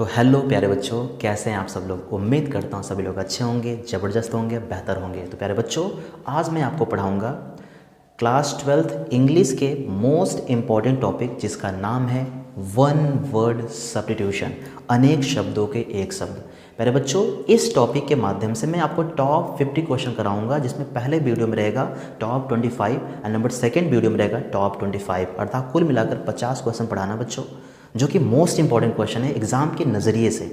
तो हेलो प्यारे बच्चों, कैसे हैं आप सब लोग। उम्मीद करता हूँ सभी लोग अच्छे होंगे, ज़बरदस्त होंगे, बेहतर होंगे। तो प्यारे बच्चों, आज मैं आपको पढ़ाऊँगा क्लास 12th इंग्लिश के मोस्ट इम्पॉर्टेंट टॉपिक, जिसका नाम है वन वर्ड सब्स्टिट्यूशन, अनेक शब्दों के एक शब्द। प्यारे बच्चों, इस टॉपिक के माध्यम से मैं आपको टॉप 50 क्वेश्चन कराऊंगा, जिसमें पहले वीडियो में रहेगा top 25 and number second video में रहेगा टॉप 25, अर्थात कुल मिलाकर 50 क्वेश्चन पढ़ाना बच्चों, जो कि मोस्ट इंपॉर्टेंट क्वेश्चन है एग्ज़ाम के नज़रिए से।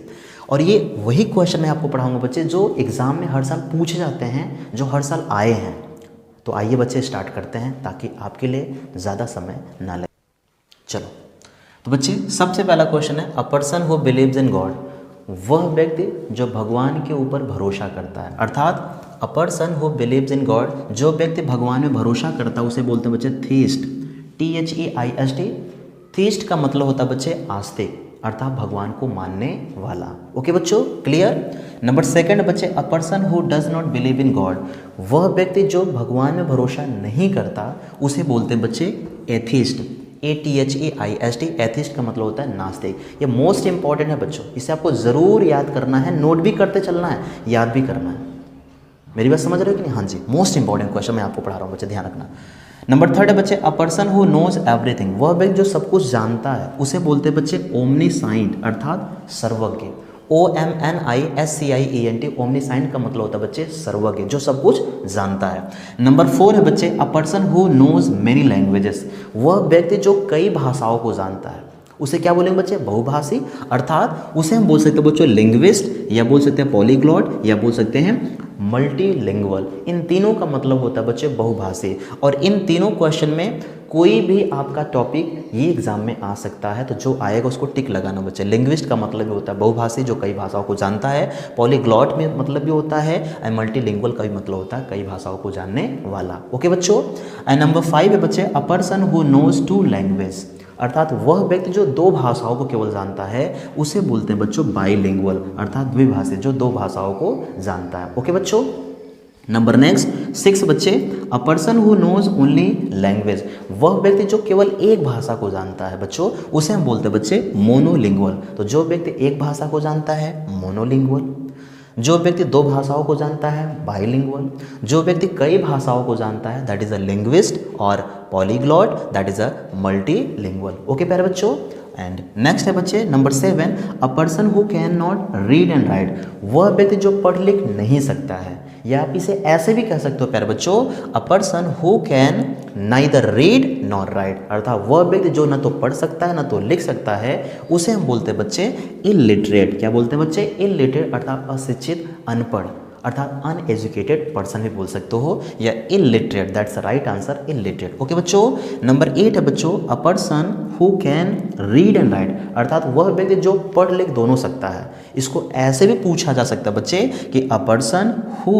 और ये वही क्वेश्चन मैं आपको पढ़ाऊंगा बच्चे जो एग्ज़ाम में हर साल पूछे जाते हैं, जो हर साल आए हैं। तो आइए बच्चे स्टार्ट करते हैं, ताकि आपके लिए ज़्यादा समय ना लगे। चलो तो बच्चे, सबसे पहला क्वेश्चन है, अ person who believes in God, वह व्यक्ति जो भगवान के ऊपर भरोसा करता है। अर्थात अ person who believes in God, जो व्यक्ति भगवान में भरोसा करता है, उसे बोलते हैं बच्चे थीस्ट, THEIST। थीस्ट का मतलब होता है बच्चे आस्तिक, अर्थात भगवान को मानने वाला। ओके बच्चों, क्लियर। नंबर सेकंड बच्चे, a person who does not believe in God, वह व्यक्ति जो भगवान में भरोसा नहीं करता, उसे बोलते हैं बच्चे एथीस्ट, ATHEIST। एथिस्ट का मतलब होता है नास्तिक। ये मोस्ट इंपॉर्टेंट है बच्चों, इसे आपको ज़रूर याद करना है, नोट भी करते चलना है, याद भी करना है। मेरी बात समझ रहे हो कि नहीं? हाँ जी, मोस्ट इंपॉर्टेंट क्वेश्चन मैं आपको पढ़ा रहा हूँ बच्चे, ध्यान रखना। नंबर थर्ड है बच्चे, a person who knows everything, वह व्यक्ति जो सब कुछ जानता है, उसे बोलते हैं बच्चे ओमनीसाइंट, अर्थात सर्वज्ञ। OMNISCIENT, ओमनीसाइंट का मतलब होता है बच्चे सर्वज्ञ, जो सब कुछ जानता है। नंबर फोर है बच्चे, a person who knows many languages, वह व्यक्ति जो कई भाषाओं को जानता है, उसे क्या बोलेंगे बच्चे? बहुभाषी। अर्थात उसे हम बोल सकते हैं बच्चों लिंग्विस्ट, या बोल सकते हैं पॉलीग्लॉट, या बोल सकते हैं मल्टीलिंगुअल। इन तीनों का मतलब होता है बच्चे बहुभाषी। और इन तीनों क्वेश्चन में कोई भी आपका टॉपिक ये एग्जाम में आ सकता है, तो जो आएगा उसको टिक लगाना बच्चे। लिंग्विस्ट का मतलब भी होता है बहुभाषी, जो कई भाषाओं को जानता है। पॉलीग्लॉट में मतलब भी होता है, एंड मल्टीलिंगुअल का भी मतलब होता है कई भाषाओं को जानने वाला। ओके बच्चों। एंड नंबर 5 है बच्चे, a person who knows 2 language, अर्थात वह व्यक्ति जो 2 भाषाओं को केवल जानता है, उसे बोलते हैं बच्चों बाइलिंगुअल, अर्थात द्विभाषी, जो 2 भाषाओं को जानता है। ओके बच्चों। नंबर नेक्स्ट 6 बच्चे, a person who knows only language, वह व्यक्ति जो केवल एक भाषा को जानता है बच्चों, उसे हम बोलते हैं बच्चे मोनोलिंगुअल। तो जो व्यक्ति एक भाषा को जानता है मोनोलिंगुअल, जो व्यक्ति 2 भाषाओं को जानता है बाइलिंगुअल, जो व्यक्ति कई भाषाओं को जानता है दैट इज अ लिंग्विस्ट, और polyglot that is a multilingual. Okay प्यारे बच्चों। एंड नेक्स्ट है बच्चे number 7, a person who can not read and right, वह व्यक्ति जो पढ़ लिख नहीं सकता है, या आप इसे ऐसे भी कह सकते हो प्यारे बच्चों, अ person who can neither read nor right, अर्थात वह व्यक्ति जो न तो पढ़ सकता है न तो लिख सकता है, उसे हम बोलते हैं बच्चे इलिटरेट। क्या बोलते हैं बच्चे? इलिटरेट, अर्थात अशिक्षित, अनपढ़, अर्थात अनएजुकेटेड पर्सन भी बोल सकते हो, या illiterate, that's right answer, illiterate. Okay बच्चों। नंबर 8 है बच्चों, अ person who can read and right, अर्थात वह व्यक्ति जो पढ़ लिख दोनों सकता है। इसको ऐसे भी पूछा जा सकता है बच्चे कि अ person who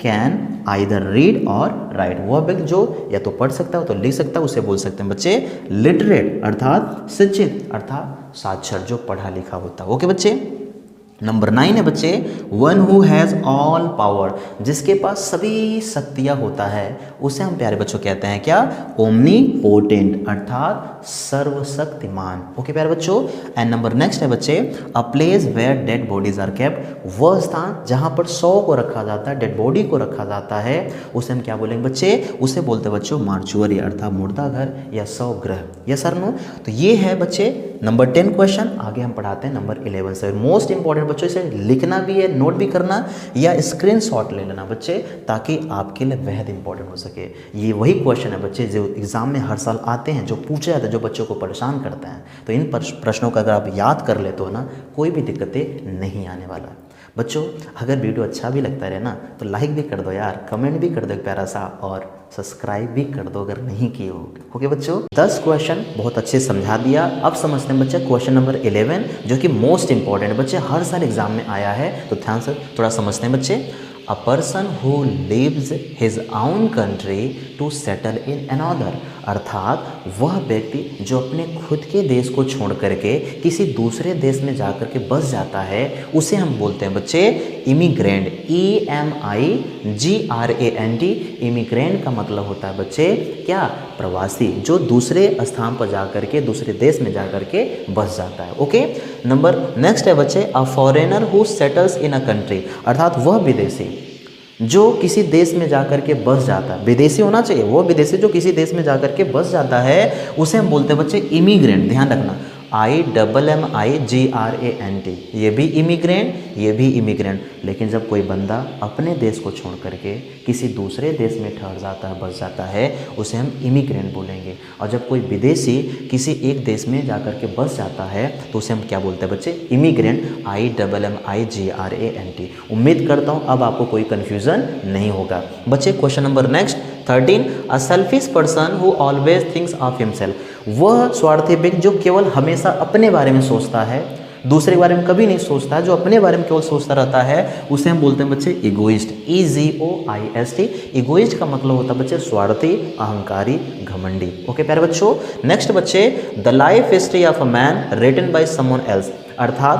can either read और राइट, वह व्यक्ति जो या तो पढ़ सकता है तो लिख सकता है, उसे बोल सकते हैं बच्चे लिटरेट, अर्थात शिक्षित, अर्थात साक्षर, जो पढ़ा लिखा होता है। ओके बच्चे। नंबर 9 है बच्चे, one who has all power, जिसके पास सभी शक्तियाँ होता है, उसे हम प्यारे बच्चों कहते हैं क्या? ओमनीपोटेंट, अर्थात सर्वशक्तिमान। ओके प्यारे बच्चों। एंड नंबर नेक्स्ट है बच्चे, a place where dead bodies are kept, वह स्थान जहाँ पर शव को रखा जाता है, डेड बॉडी को रखा जाता है, उसे हम क्या बोलेंगे बच्चे? उसे बोलते हैं बच्चों मार्चुअरी, अर्थात मुर्दाघर या शव गृह। Yes sir no? तो ये है बच्चे नंबर 10 क्वेश्चन। आगे हम पढ़ाते हैं नंबर 11 से। मोस्ट इंपॉर्टेंट बच्चों, इसे लिखना भी है, नोट भी करना, या स्क्रीनशॉट ले लेना बच्चे, ताकि आपके लिए बेहद इंपॉर्टेंट हो सके। ये वही क्वेश्चन है बच्चे जो एग्जाम में हर साल आते हैं, जो पूछे जाते हैं, जो बच्चों को परेशान करते हैं। तो इन प्रश्नों का अगर आप याद कर लेते हो ना, कोई भी दिक्कतें नहीं आने वाला है बच्चों। अगर वीडियो अच्छा भी लगता रहे ना, तो लाइक भी कर दो यार, कमेंट भी कर दो एक प्यारा सा, और सब्सक्राइब भी कर दो अगर नहीं किए हो। ओके बच्चों। 10 क्वेश्चन बहुत अच्छे समझा दिया। अब समझते हैं बच्चे क्वेश्चन नंबर 11, जो कि मोस्ट इंपॉर्टेंट है बच्चे, हर साल एग्जाम में आया है, तो ध्यान से थोड़ा समझते हैं बच्चे। A person who leaves his own country to settle in another, अर्थात वह व्यक्ति जो अपने खुद के देश को छोड़ करके किसी दूसरे देश में जाकर के बस जाता है उसे हम बोलते हैं बच्चे इमिग्रेंट। EMIGRANT। इमिग्रेंट का मतलब होता है बच्चे क्या, प्रवासी, जो दूसरे स्थान पर जाकर के दूसरे देश में जाकर के बस जाता है। ओके, नंबर नेक्स्ट है बच्चे a foreigner who settles in a country, अर्थात वह विदेशी जो किसी देश में जाकर के बस जाता है, विदेशी होना चाहिए, वो विदेशी जो किसी देश में जाकर के बस जाता है उसे हम बोलते हैं बच्चे इमिग्रेंट। ध्यान रखना IMMIGRANT, ये भी इमिग्रेंट, ये भी इमिग्रेंट। लेकिन जब कोई बंदा अपने देश को छोड़ करके किसी दूसरे देश में ठहर जाता है, बस जाता है, उसे हम इमिग्रेंट बोलेंगे। और जब कोई विदेशी किसी एक देश में जाकर के बस जाता है तो उसे हम क्या बोलते हैं बच्चे, इमिग्रेंट। IMMIGRANT। उम्मीद करता हूँ अब आपको कोई कन्फ्यूज़न नहीं होगा। बच्चे question number next 13, a selfish person who always thinks of himself, वह स्वार्थी व्यक्ति जो केवल हमेशा अपने बारे में सोचता है, दूसरे के बारे में कभी नहीं सोचता, जो अपने बारे में केवल सोचता रहता है उसे हम बोलते हैं बच्चे इगोइस्ट। EGOIST। इगोइस्ट का मतलब होता है बच्चे स्वार्थी, अहंकारी, घमंडी। ओके प्यारे बच्चों, नेक्स्ट बच्चे the life history of a man written by someone else, अर्थात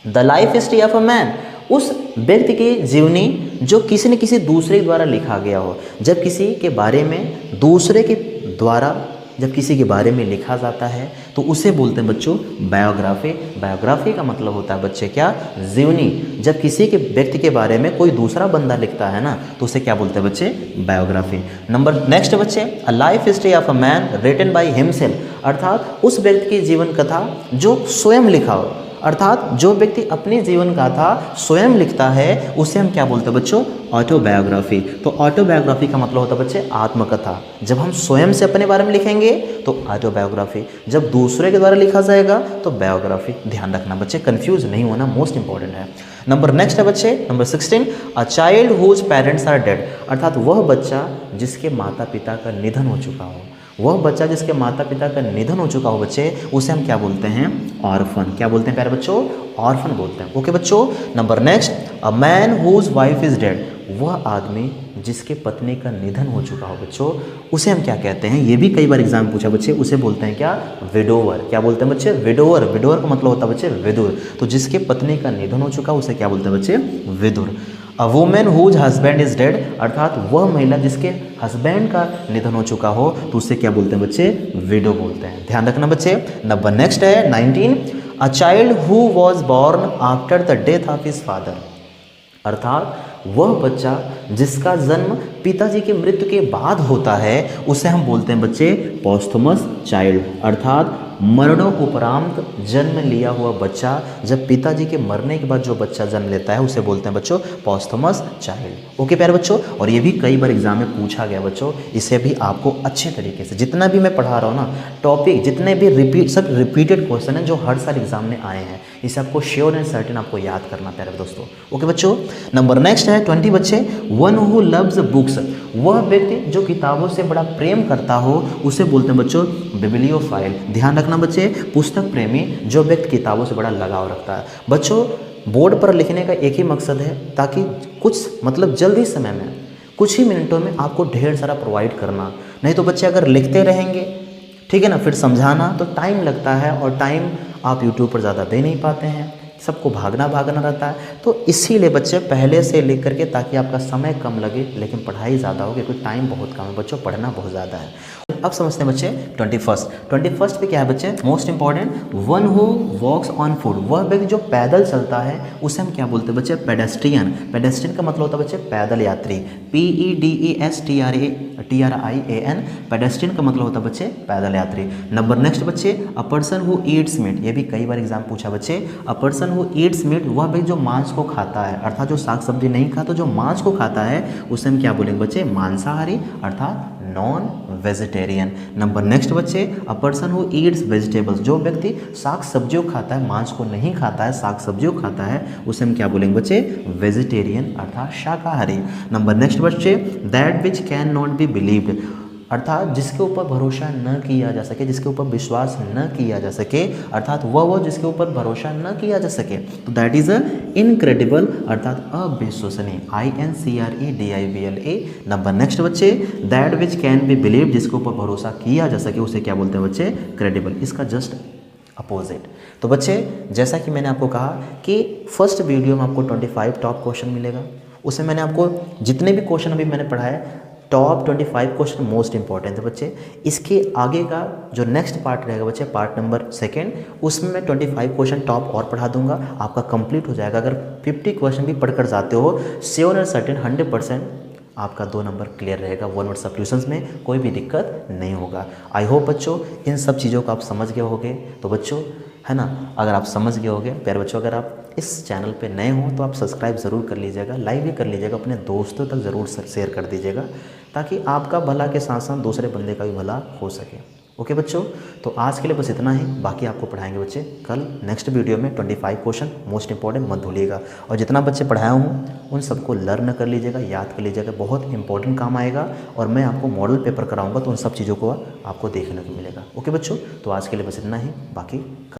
the life history of a man उस व्यक्ति की जीवनी जो किसी न किसी दूसरे द्वारा लिखा गया हो। जब किसी के बारे में दूसरे के द्वारा जब किसी के बारे में लिखा जाता है तो उसे बोलते हैं बच्चों बायोग्राफी। बायोग्राफी का मतलब होता है बच्चे क्या, जीवनी। जब किसी के व्यक्ति के बारे में कोई दूसरा बंदा लिखता है ना तो उसे क्या बोलते हैं बच्चे, बायोग्राफी। नंबर नेक्स्ट बच्चे a life history of a man written by himself, अर्थात उस व्यक्ति की जीवन कथा जो स्वयं लिखा हो, अर्थात जो व्यक्ति अपनी जीवन गाथा स्वयं लिखता है उसे हम क्या बोलते हैं बच्चों, ऑटोबायोग्राफी। तो ऑटोबायोग्राफी का मतलब होता है बच्चे आत्मकथा। जब हम स्वयं से अपने बारे में लिखेंगे तो ऑटोबायोग्राफी, जब दूसरे के द्वारा लिखा जाएगा तो बायोग्राफी। ध्यान रखना बच्चे, कंफ्यूज नहीं होना, मोस्ट इंपॉर्टेंट है। नंबर नेक्स्ट है बच्चे नंबर 16, a child whose parents are dead, अर्थात वह बच्चा जिसके माता पिता का निधन हो चुका हो, वह बच्चा जिसके माता पिता का निधन हो चुका हो बच्चे उसे हम क्या बोलते हैं, ऑर्फन। क्या बोलते हैं प्यारे बच्चों, ऑर्फन बोलते हैं। ओके बच्चों, नंबर next a man whose wife is dead, वह आदमी जिसके पत्नी का निधन हो चुका हो बच्चों उसे हम क्या कहते हैं, ये भी कई बार एग्जाम पूछा बच्चे, उसे बोलते हैं क्या, विडोवर। क्या बोलते हैं बच्चे, विडोवर। विडोवर का मतलब होता है बच्चे विदुर। तो जिसके पत्नी का निधन हो चुका उसे क्या बोलते हैं बच्चे, विदुर। A women whose husband is dead, अर्थात वह महिला जिसके हस्बैंड का निधन हो चुका हो तो उसे क्या बोलते हैं बच्चे, विडो बोलते हैं। ध्यान रखना बच्चे। नंबर नेक्स्ट है 19, a child who was born after the death of his father, अर्थात वह बच्चा जिसका जन्म पिताजी की मृत्यु के बाद होता है उसे हम बोलते हैं बच्चे पोस्थुमस चाइल्ड, अर्थात मरणोपरांत जन्म लिया हुआ बच्चा, जब पिताजी के मरने के बाद जो बच्चा जन्म लेता है उसे बोलते हैं बच्चों पोस्थुमस चाइल्ड। ओके प्यारे बच्चों, और ये भी कई बार एग्जाम में पूछा गया बच्चों, इसे भी आपको अच्छे तरीके से जितना भी मैं पढ़ा रहा हूँ ना टॉपिक, जितने भी रिपीटेड क्वेश्चन हैं जो हर साल एग्जाम में आए हैं, इसे आपको श्योर एंड सर्टेन आपको याद करना प्यारे दोस्तों। ओके बच्चों, नंबर नेक्स्ट है 20 बच्चे, वन हु लव्स बुक्स, वह व्यक्ति जो किताबों से बड़ा प्रेम करता हो उसे बोलते हैं बच्चों बिब्लियोफाइल। ध्यान रखना बच्चे, पुस्तक प्रेमी जो व्यक्ति किताबों से बड़ा लगाव रखता है। बच्चों बोर्ड पर लिखने का एक ही मकसद है ताकि कुछ मतलब जल्दी समय में कुछ ही मिनटों में आपको ढेर सारा प्रोवाइड करना, नहीं तो बच्चे अगर लिखते रहेंगे ठीक है ना, फिर समझाना तो टाइम लगता है और टाइम आप यूट्यूब पर ज़्यादा दे नहीं पाते हैं, सबको भागना रहता है। तो इसीलिए बच्चे पहले से लिख करके, ताकि आपका समय कम लगे लेकिन पढ़ाई ज़्यादा हो, क्योंकि टाइम बहुत कम है बच्चों, पढ़ना बहुत ज़्यादा है। अब समझते हैं बच्चे 21 पे क्या है बच्चे, most important, one who walks on foot, वह व्यक्ति जो पैदल चलता है उसे हम क्या बोलते हैं बच्चे, पेडेस्ट्रियन। पेडेस्ट्रियन का मतलब होता है बच्चे पैदल यात्री, PEDESTRIAN। पेडेस्ट्रियन का मतलब होता है बच्चे पैदल यात्री। नंबर नेक्स्ट बच्चे, a person who eats meat, ये भी कई बार एग्जाम पूछा बच्चे, a person who eats meat, वह व्यक्ति जो मांस को खाता है, अर्थात जो साग सब्जी नहीं खाता, जो मांस को खाता है उसे हम क्या बोलेंगे बच्चे, मांसाहारी, अर्थात नॉन वेजिटेरियन। नंबर नेक्स्ट बच्चे, a person who Yeats vegetables, जो व्यक्ति साग सब्जियों खाता है, मांस को नहीं खाता है, साग सब्जियों खाता है, उसे हम क्या बोलेंगे बच्चे, वेजिटेरियन, अर्थात शाकाहारी। नंबर नेक्स्ट बच्चे, that which can not be believed, अर्थात जिसके ऊपर भरोसा न किया जा सके, जिसके ऊपर विश्वास न किया जा सके, अर्थात वह जिसके ऊपर भरोसा न किया जा सके, तो दैट इज़ अ इनक्रेडिबल, अर्थात अविश्वसनीय, INCREDIBLA। नंबर नेक्स्ट बच्चे, that which can be believe, जिसके ऊपर भरोसा किया जा सके उसे क्या बोलते हैं बच्चे? क्रेडिबल। इसका जस्ट अपोजिट। तो बच्चे जैसा कि मैंने आपको कहा कि फर्स्ट वीडियो में आपको 25 टॉप क्वेश्चन मिलेगा, उसमें मैंने आपको जितने भी क्वेश्चन अभी मैंने पढ़ाए टॉप 25 क्वेश्चन मोस्ट इंपॉर्टेंट है बच्चे। इसके आगे का जो नेक्स्ट पार्ट रहेगा बच्चे, पार्ट नंबर 2, उसमें मैं 25 क्वेश्चन टॉप और पढ़ा दूंगा, आपका कंप्लीट हो जाएगा। अगर 50 क्वेश्चन भी पढ़कर जाते हो, श्योर और सर्टेन 100% आपका 2 नंबर क्लियर रहेगा। वन वर्ड सब्स्टिट्यूशंस में कोई भी दिक्कत नहीं होगा। आई होप बच्चों इन सब चीज़ों को आप समझ गए होंगे। तो बच्चों है ना, अगर आप समझ गए होंगे, प्यारे बच्चों अगर आप इस चैनल पे नए हो तो आप सब्सक्राइब ज़रूर कर लीजिएगा, लाइक भी कर लीजिएगा, अपने दोस्तों तक ज़रूर शेयर कर दीजिएगा, ताकि आपका भला के साथ साथ दूसरे बंदे का भी भला हो सके। ओके बच्चों, तो आज के लिए बस इतना ही, बाकी आपको पढ़ाएंगे बच्चे कल नेक्स्ट वीडियो में 25 क्वेश्चन मोस्ट इंपॉर्टेंट, मत भूलिएगा। और जितना बच्चे पढ़ाया हूँ उन सबको लर्न कर लीजिएगा, याद कर लीजिएगा, बहुत इंपॉर्टेंट काम आएगा। और मैं आपको मॉडल पेपर कराऊंगा तो उन सब चीज़ों को आपको देखने को मिलेगा। ओके बच्चों, तो आज के लिए बस इतना ही, बाकी